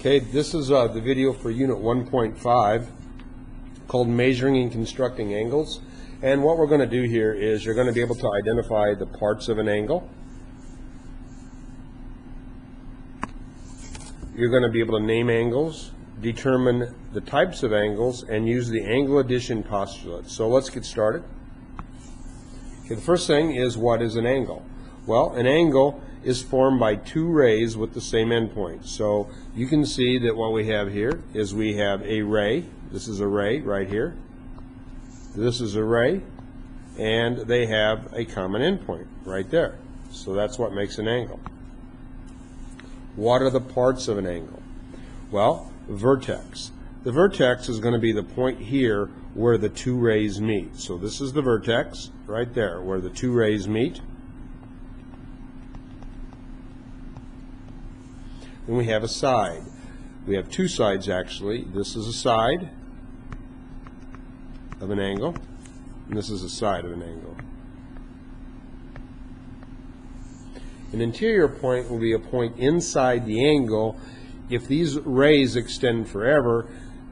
Okay, this is the video for Unit 1.5 called Measuring and Constructing Angles. And what we're going to do here is you're going to be able to identify the parts of an angle. You're going to be able to name angles, determine the types of angles, and use the angle addition postulate. So let's get started. Okay, the first thing is, what is an angle? Well, an angle is formed by two rays with the same endpoint. So you can see that what we have here is we have a ray. This is a ray right here. This is a ray, and they have a common endpoint right there. So that's what makes an angle. What are the parts of an angle? Well, vertex. The vertex is going to be the point here where the two rays meet. So this is the vertex right there where the two rays meet. Then we have a side. We have two sides actually. This is a side of an angle, and this is a side of an angle. An interior point will be a point inside the angle. If these rays extend forever,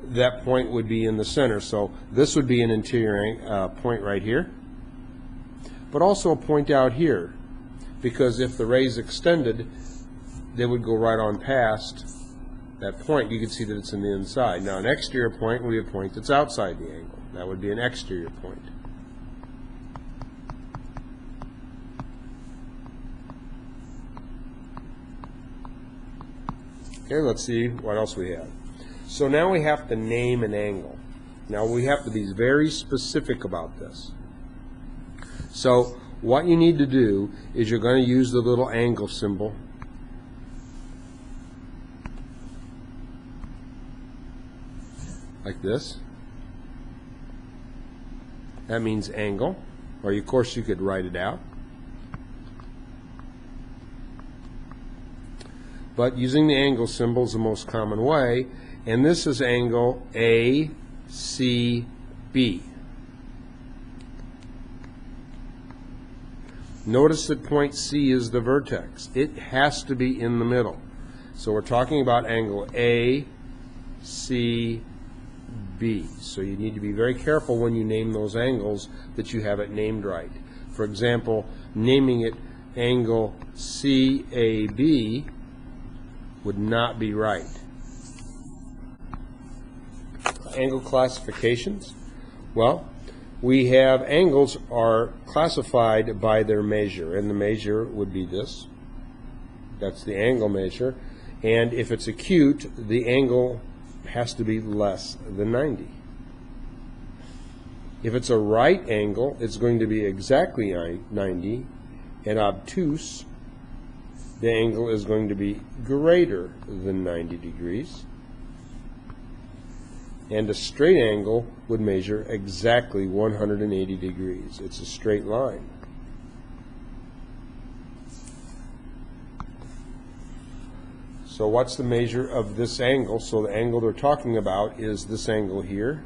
that point would be in the center. So this would be an interior point right here, but also a point out here, because if the rays extended, they would go right on past that point. You can see that it's in the inside. Now, an exterior point would be a point that's outside the angle. That would be an exterior point. Okay, let's see what else we have. So now we have to name an angle. Now we have to be very specific about this. So what you need to do is you're going to use the little angle symbol. Like this. That means angle, or of course you could write it out. But using the angle symbol is the most common way, and this is angle ACB. Notice that point C is the vertex. It has to be in the middle. So we're talking about angle ACB. So you need to be very careful when you name those angles that you have it named right. For example, naming it angle CAB would not be right. Angle classifications. Well, we have angles are classified by their measure, and the measure would be this. That's the angle measure. And if it's acute, the angle has to be less than 90. If it's a right angle, it's going to be exactly 90, and obtuse, the angle is going to be greater than 90 degrees. And a straight angle would measure exactly 180 degrees. It's a straight line. So what's the measure of this angle? So the angle they're talking about is this angle here.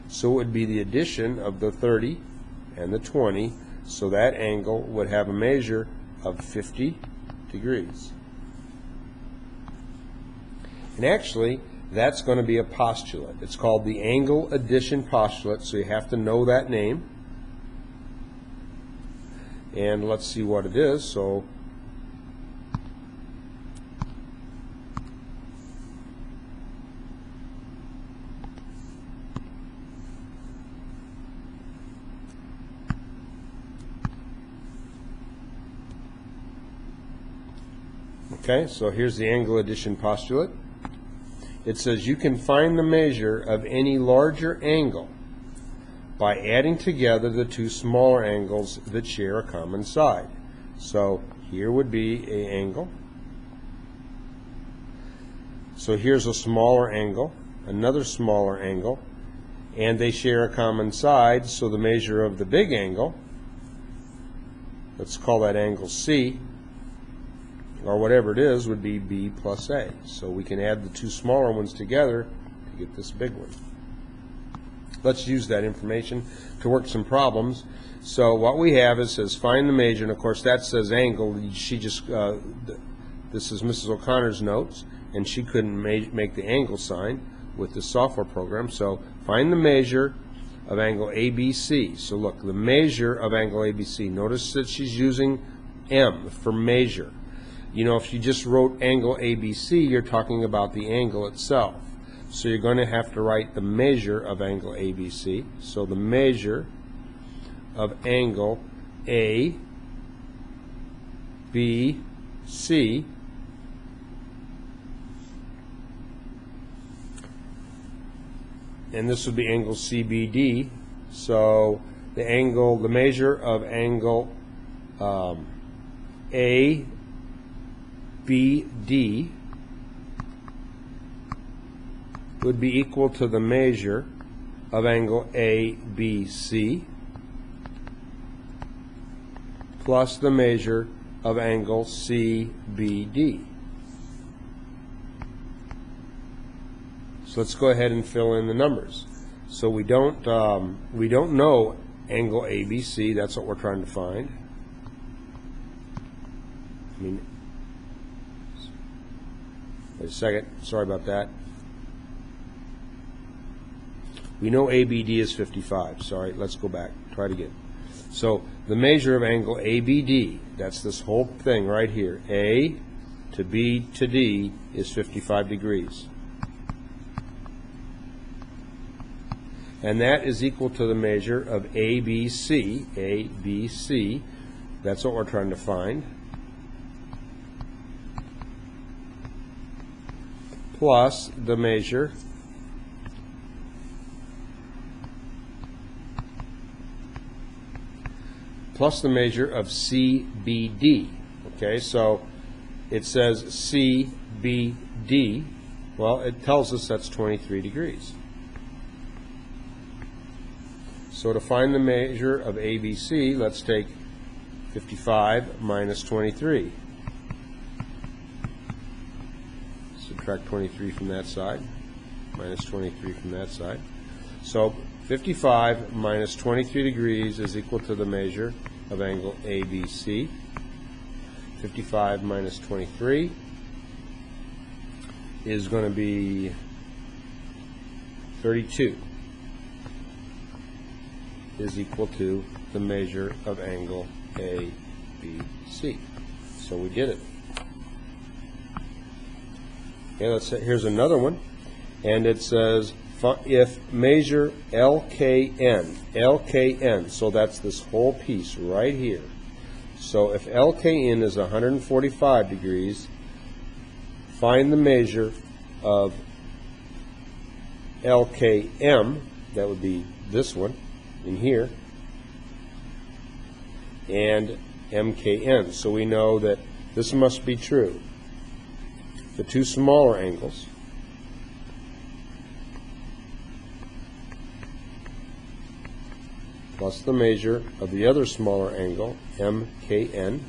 So it would be the addition of the 30 and the 20. So that angle would have a measure of 50 degrees. And actually, that's going to be a postulate. It's called the angle addition postulate, so you have to know that name. And let's see what it is. So okay, so here's the angle addition postulate. It says you can find the measure of any larger angle by adding together the two smaller angles that share a common side. So here would be an angle. So here's a smaller angle, another smaller angle, and they share a common side, so the measure of the big angle, let's call that angle C, or whatever it is, would be B plus A. So we can add the two smaller ones together to get this big one. Let's use that information to work some problems. So what we have is says find the measure, and of course that says angle. She just this is Mrs. O'Connor's notes, and she couldn't make the angle sign with the software program. So find the measure of angle ABC. So look, the measure of angle ABC. Notice that she's using M for measure. You know, if you just wrote angle ABC, you're talking about the angle itself. So you're going to have to write the measure of angle ABC. So the measure of angle ABC, and this would be angle CBD. So the measure of angle ABD would be equal to the measure of angle ABC plus the measure of angle CBD. So let's go ahead and fill in the numbers. So we don't know angle ABC. That's what we're trying to find. Wait a second. Sorry about that. We know ABD is 55. Sorry, let's go back. Try it again. So the measure of angle ABD, that's this whole thing right here. A to B to D is 55 degrees. And that is equal to the measure of ABC, ABC, that's what we're trying to find, plus the measure of CBD. Okay, so it says CBD, well, it tells us that's 23 degrees. So to find the measure of ABC, let's take 55 minus 23. Subtract 23 from that side, minus 23 from that side. So 55 minus 23 degrees is equal to the measure of angle ABC. 55 minus 23 is going to be 32. Is equal to the measure of angle ABC. So we did it. Okay, here's another one, and it says if measure LKN, so that's this whole piece right here. So if LKN is 145 degrees, find the measure of LKM, that would be this one in here, and MKN. So we know that this must be true. The two smaller angles plus the measure of the other smaller angle, MKN,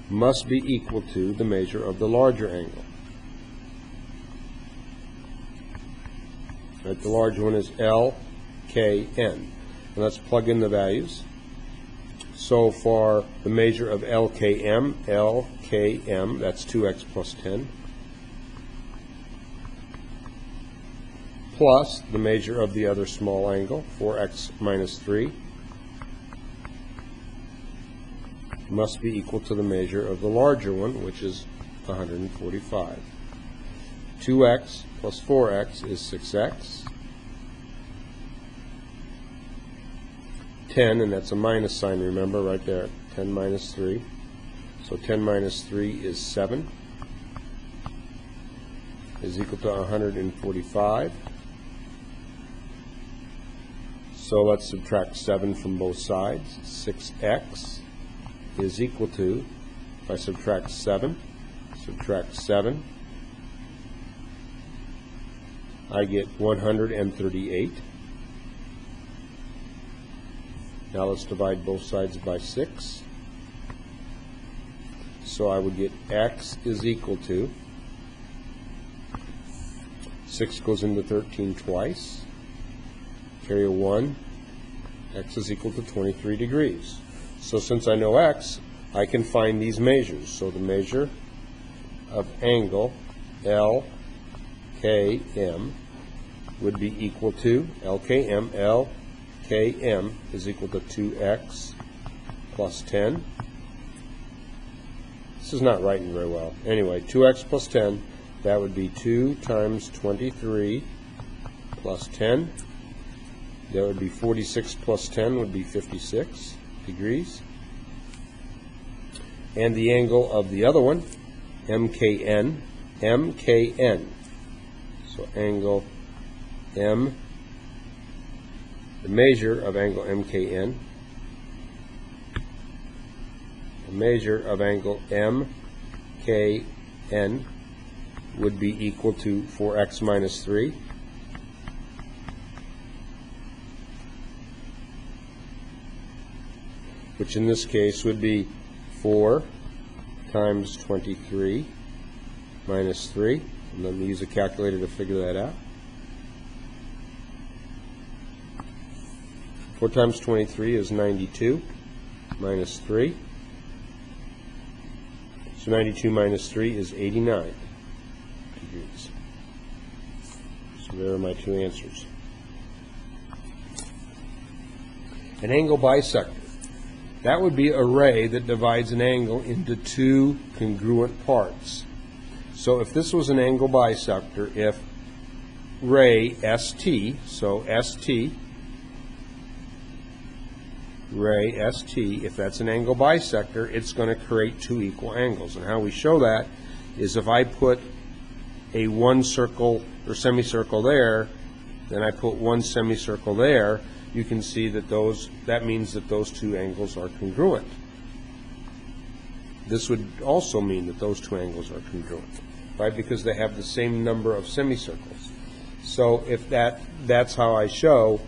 must be equal to the measure of the larger angle. Right, the large one is LKN. And let's plug in the values. So for the measure of LKM, that's 2x plus 10, plus the measure of the other small angle, 4x minus 3, must be equal to the measure of the larger one, which is 145. 2x plus 4x is 6x. 10, and that's a minus sign, remember, right there. 10 minus 3. So 10 minus 3 is 7. Is equal to 145. So let's subtract 7 from both sides. 6x is equal to, if I subtract 7, I get 138. Now let's divide both sides by 6. So I would get x is equal to, 6 goes into 13 twice, carry a 1, x is equal to 23 degrees. So since I know x, I can find these measures. So the measure of angle LKM would be equal to LKM is equal to 2x plus 10. This is not writing very well. Anyway, 2x plus 10, that would be 2 times 23 plus 10. That would be 46 plus 10 would be 56 degrees. And the angle of the other one, MKN. So angle M, the measure of angle MKN, the measure of angle MKN would be equal to 4x minus 3. Which in this case would be 4 times 23 minus 3. And let me use a calculator to figure that out. 4 times 23 is 92 minus 3. So 92 minus 3 is 89 degrees. So there are my two answers. An angle bisector. That would be a ray that divides an angle into two congruent parts. So if this was an angle bisector, if ray ST, so ST, ray ST, if that's an angle bisector, it's going to create two equal angles. And how we show that is if I put a one circle or semicircle there, then I put one semicircle there, you can see that that means that those two angles are congruent. This would also mean that those two angles are congruent, right? Because they have the same number of semicircles. So if that's how I show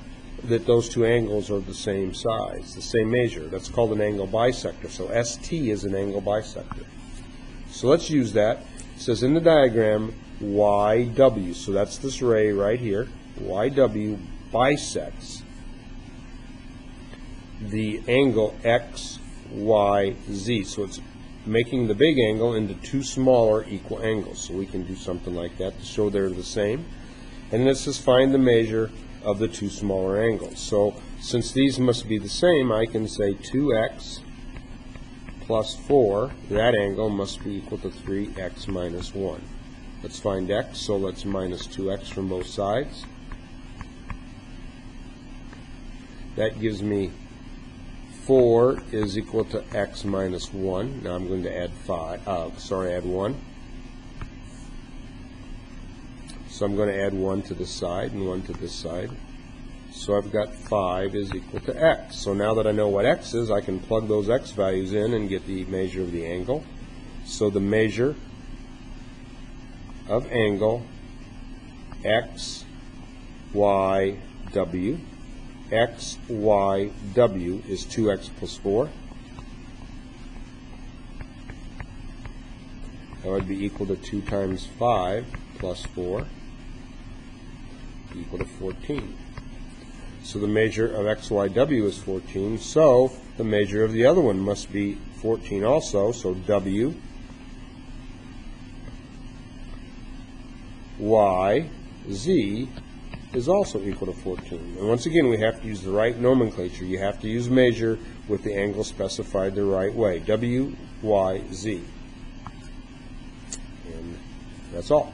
that those two angles are the same size, the same measure. That's called an angle bisector. So ST is an angle bisector. So let's use that. It says in the diagram YW, so that's this ray right here, YW bisects the angle XYZ. So it's making the big angle into two smaller equal angles. So we can do something like that to show they're the same. And this says find the measure of the two smaller angles. So since these must be the same, I can say 2x plus 4, that angle must be equal to 3x minus 1. Let's find x, so let's minus 2x from both sides. That gives me 4 is equal to x minus 1. Now I'm going to add add 1. So I'm going to add 1 to this side and 1 to this side. So I've got 5 is equal to x. So now that I know what x is, I can plug those x values in and get the measure of the angle. So the measure of angle XYW, XYW is 2x plus 4. That would be equal to 2 times 5 plus 4 equal to 14. So the measure of XYW is 14, so the measure of the other one must be 14 also, so W Y Z is also equal to 14. And once again, we have to use the right nomenclature. You have to use measure with the angle specified the right way. W, Y, Z. And that's all.